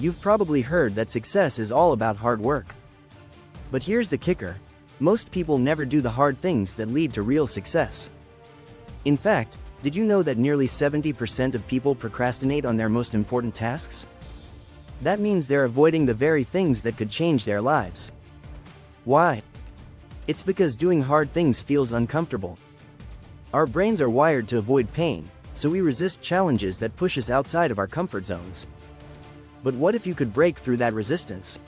You've probably heard that success is all about hard work. But here's the kicker. Most people never do the hard things that lead to real success. In fact, did you know that nearly 70% of people procrastinate on their most important tasks? That means they're avoiding the very things that could change their lives. Why? It's because doing hard things feels uncomfortable. Our brains are wired to avoid pain, so we resist challenges that push us outside of our comfort zones. But what if you could break through that resistance?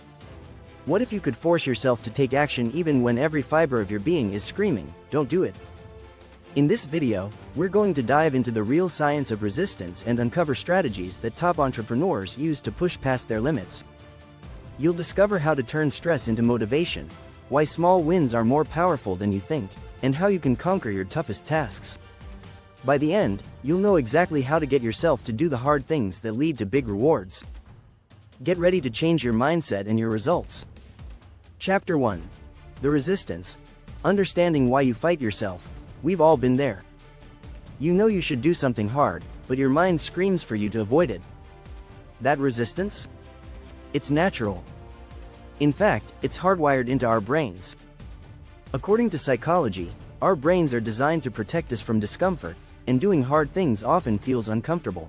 What if you could force yourself to take action even when every fiber of your being is screaming, "Don't do it"? In this video, we're going to dive into the real science of resistance and uncover strategies that top entrepreneurs use to push past their limits. You'll discover how to turn stress into motivation, why small wins are more powerful than you think, and how you can conquer your toughest tasks. By the end, you'll know exactly how to get yourself to do the hard things that lead to big rewards. Get ready to change your mindset and your results. Chapter 1. The Resistance. Understanding why you fight yourself. We've all been there. You know you should do something hard, but your mind screams for you to avoid it. That resistance? It's natural. In fact, it's hardwired into our brains. According to psychology, our brains are designed to protect us from discomfort, and doing hard things often feels uncomfortable.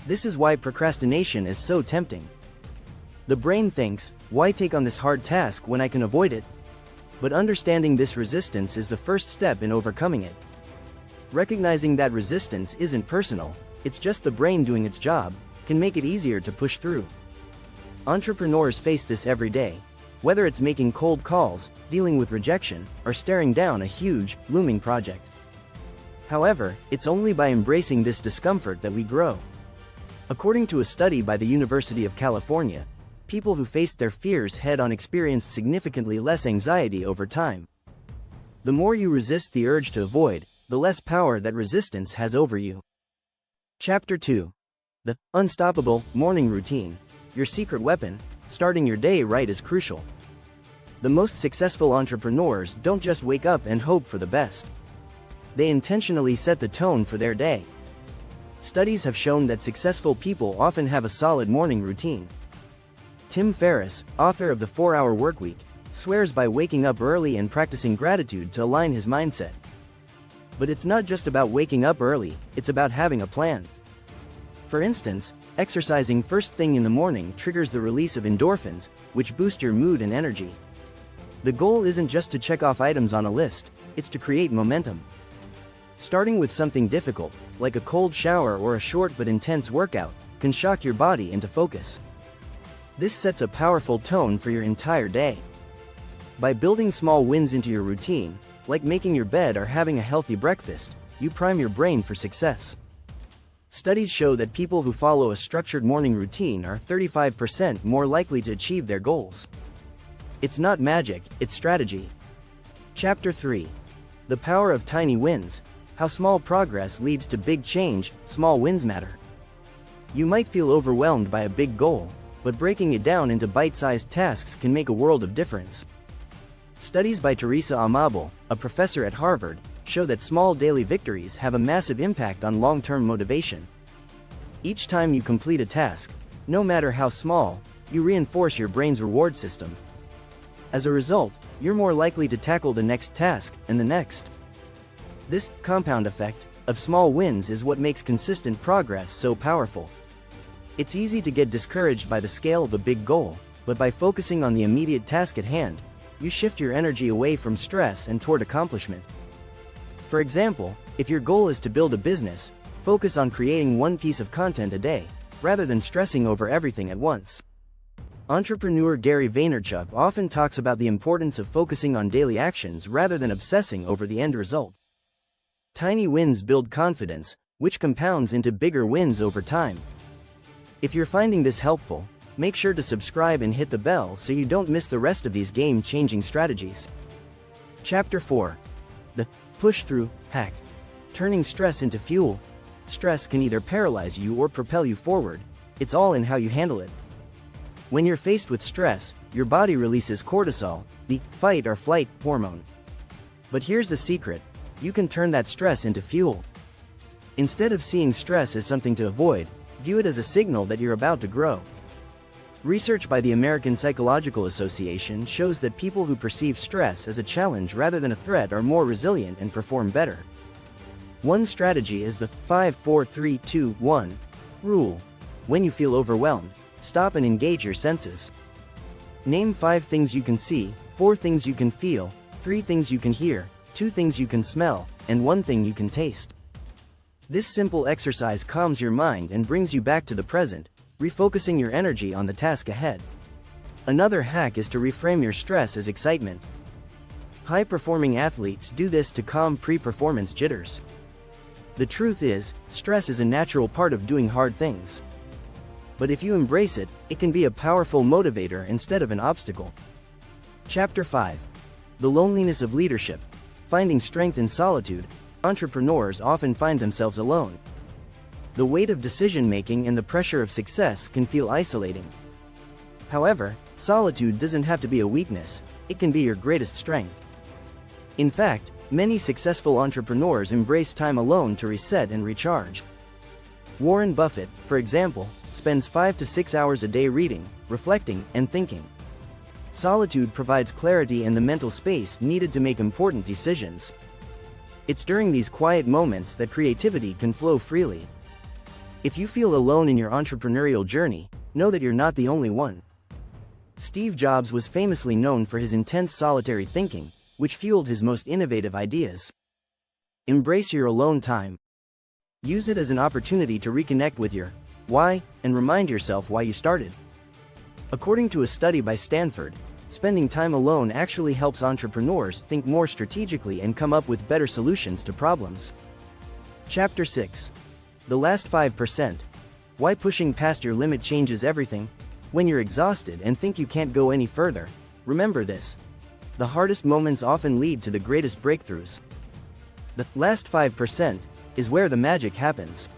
This is why procrastination is so tempting. The brain thinks, why take on this hard task when I can avoid it? But understanding this resistance is the first step in overcoming it. Recognizing that resistance isn't personal, it's just the brain doing its job, can make it easier to push through. Entrepreneurs face this every day, whether it's making cold calls, dealing with rejection, or staring down a huge, looming project. However, it's only by embracing this discomfort that we grow. According to a study by the University of California, people who faced their fears head-on experienced significantly less anxiety over time. The more you resist the urge to avoid, the less power that resistance has over you. Chapter 2. The Unstoppable Morning Routine. Your secret weapon. Starting your day right is crucial. The most successful entrepreneurs don't just wake up and hope for the best. They intentionally set the tone for their day. Studies have shown that successful people often have a solid morning routine. Tim Ferriss, author of The 4-Hour Workweek, swears by waking up early and practicing gratitude to align his mindset. But it's not just about waking up early, it's about having a plan. For instance, exercising first thing in the morning triggers the release of endorphins, which boost your mood and energy. The goal isn't just to check off items on a list, it's to create momentum. Starting with something difficult, like a cold shower or a short but intense workout, can shock your body into focus. This sets a powerful tone for your entire day. By building small wins into your routine, like making your bed or having a healthy breakfast, you prime your brain for success. Studies show that people who follow a structured morning routine are 35% more likely to achieve their goals. It's not magic, it's strategy. Chapter 3. The Power of Tiny Wins. How small progress leads to big change. Small wins matter. You might feel overwhelmed by a big goal, but breaking it down into bite-sized tasks can make a world of difference. Studies by Teresa Amabile, a professor at Harvard, show that small daily victories have a massive impact on long-term motivation. Each time you complete a task, no matter how small, you reinforce your brain's reward system. As a result, you're more likely to tackle the next task, and the next. This compound effect of small wins is what makes consistent progress so powerful. It's easy to get discouraged by the scale of a big goal, but by focusing on the immediate task at hand, you shift your energy away from stress and toward accomplishment. For example, if your goal is to build a business, focus on creating one piece of content a day, rather than stressing over everything at once. Entrepreneur Gary Vaynerchuk often talks about the importance of focusing on daily actions rather than obsessing over the end result. Tiny wins build confidence, which compounds into bigger wins over time. If you're finding this helpful, make sure to subscribe and hit the bell so you don't miss the rest of these game-changing strategies. Chapter 4. The Push-Through Hack. Turning stress into fuel. Stress can either paralyze you or propel you forward. It's all in how you handle it. When you're faced with stress, your body releases cortisol, the fight or flight hormone. But here's the secret. You can turn that stress into fuel. Instead of seeing stress as something to avoid, view it as a signal that you're about to grow. Research by the American Psychological Association shows that people who perceive stress as a challenge rather than a threat are more resilient and perform better. One strategy is the 5-4-3-2-1 rule. When you feel overwhelmed, stop and engage your senses. Name 5 things you can see, 4 things you can feel, 3 things you can hear, 2 things you can smell, and 1 thing you can taste. This simple exercise calms your mind and brings you back to the present, refocusing your energy on the task ahead. Another hack is to reframe your stress as excitement. High-performing athletes do this to calm pre-performance jitters. The truth is, stress is a natural part of doing hard things. But if you embrace it, it can be a powerful motivator instead of an obstacle. Chapter 5. The Loneliness of Leadership. Finding strength in solitude. Entrepreneurs often find themselves alone. The weight of decision-making and the pressure of success can feel isolating. However, solitude doesn't have to be a weakness, it can be your greatest strength. In fact, many successful entrepreneurs embrace time alone to reset and recharge. Warren Buffett, for example, spends 5 to 6 hours a day reading, reflecting, and thinking. Solitude provides clarity and the mental space needed to make important decisions. It's during these quiet moments that creativity can flow freely. If you feel alone in your entrepreneurial journey, know that you're not the only one. Steve Jobs was famously known for his intense solitary thinking, which fueled his most innovative ideas. Embrace your alone time. Use it as an opportunity to reconnect with your why and remind yourself why you started. According to a study by Stanford, spending time alone actually helps entrepreneurs think more strategically and come up with better solutions to problems. Chapter 6. The Last 5%. Why pushing past your limit changes everything. When you're exhausted and think you can't go any further, remember this. The hardest moments often lead to the greatest breakthroughs. The last 5% is where the magic happens.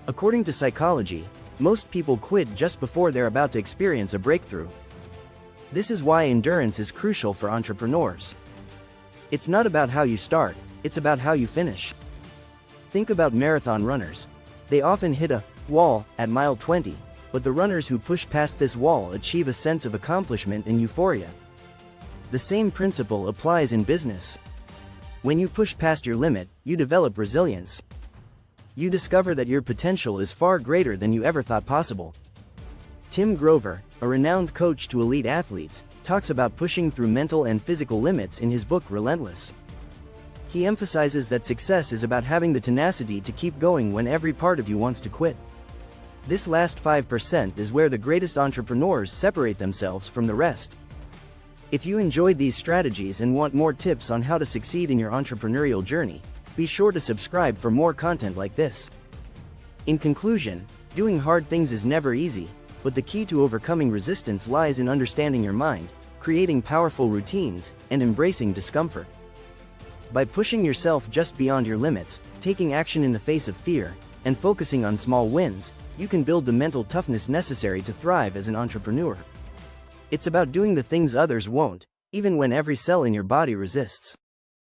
According to psychology, most people quit just before they're about to experience a breakthrough. This is why endurance is crucial for entrepreneurs. It's not about how you start, it's about how you finish. Think about marathon runners. They often hit a wall at mile 20, but the runners who push past this wall achieve a sense of accomplishment and euphoria. The same principle applies in business. When you push past your limit, you develop resilience. You discover that your potential is far greater than you ever thought possible. Tim Grover, a renowned coach to elite athletes, talks about pushing through mental and physical limits in his book Relentless. He emphasizes that success is about having the tenacity to keep going when every part of you wants to quit. This last 5% is where the greatest entrepreneurs separate themselves from the rest. If you enjoyed these strategies and want more tips on how to succeed in your entrepreneurial journey, be sure to subscribe for more content like this. In conclusion, doing hard things is never easy, but the key to overcoming resistance lies in understanding your mind, creating powerful routines, and embracing discomfort. By pushing yourself just beyond your limits, taking action in the face of fear, and focusing on small wins, you can build the mental toughness necessary to thrive as an entrepreneur. It's about doing the things others won't, even when every cell in your body resists.